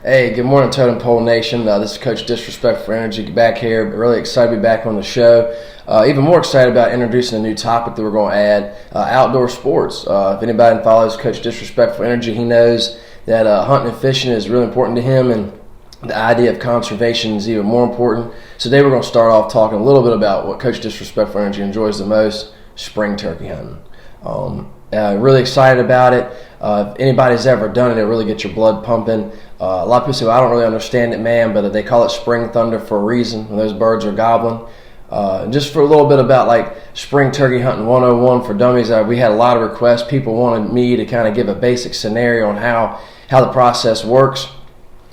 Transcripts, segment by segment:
Hey, good morning, Totem Pole Nation. This is Coach Disrespect for Energy back here. Really excited to be back on the show. Even more excited about introducing a new topic that we're going to add, outdoor sports. If anybody follows Coach Disrespect for Energy, he knows that hunting and fishing is really important to him, and the idea of conservation is even more important. So today we're going to start off talking a little bit about what Coach Disrespect for Energy enjoys the most, spring turkey hunting. Really excited about it. If anybody's ever done it, it really gets your blood pumping. A lot of people say, well, I don't really understand it, man, but they call it spring thunder for a reason when those birds are gobbling. Just for a little bit about like spring turkey hunting 101 for dummies, we had a lot of requests. People wanted me to kind of give a basic scenario on how the process works.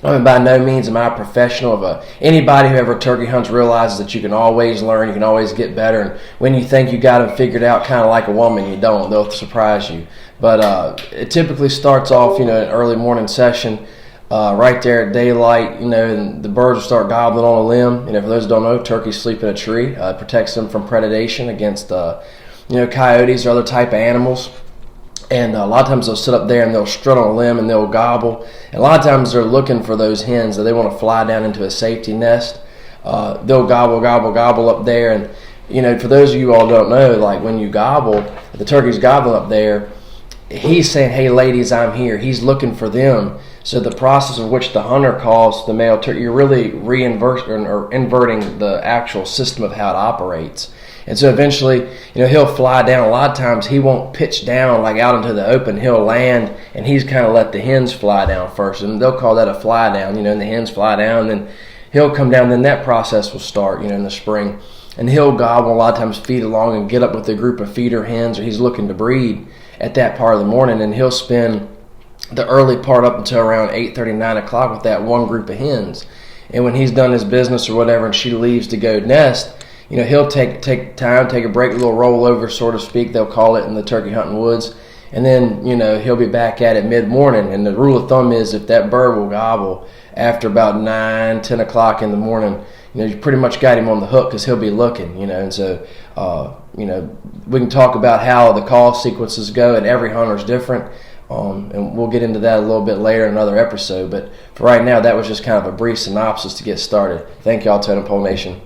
I mean, by no means am I a professional. Anybody who ever turkey hunts realizes that you can always learn, you can always get better, and when you think you got them figured out, kind of like a woman, you don't. They'll surprise you. But it typically starts off, an early morning session, right there at daylight, and the birds will start gobbling on a limb. For those who don't know, turkeys sleep in a tree. It protects them from predation against, coyotes or other type of animals. And a lot of times they'll sit up there and they'll strut on a limb and they'll gobble. And a lot of times they're looking for those hens that they want to fly down into a safety nest. They'll gobble up there. And, for those of you all who don't know, like when you gobble, the turkey's gobbling up there, he's saying, hey, ladies, I'm here. He's looking for them. So the process of which the hunter calls the male turkey, you're really inverting the actual system of how it operates. And so eventually, he'll fly down. A lot of times he won't pitch down like out into the open. He'll land, and he's kind of let the hens fly down first. And they'll call that a fly down, and the hens fly down. And then he'll come down. Then that process will start, in the spring. And he'll gobble, a lot of times feed along and get up with a group of feeder hens, or he's looking to breed at that part of the morning. And he'll spend the early part up until around 8:30, 9 o'clock with that one group of hens. And when he's done his business or whatever and she leaves to go nest, he'll take time, take a break, a little rollover, so to speak, they'll call it in the turkey hunting woods. And then, he'll be back at it mid-morning. And the rule of thumb is if that bird will gobble after about 9, 10 o'clock in the morning, you pretty much got him on the hook because he'll be looking, And so, we can talk about how the call sequences go, and every hunter's different. And we'll get into that a little bit later in another episode. But for right now, that was just kind of a brief synopsis to get started. Thank y'all, Totem Pole Nation.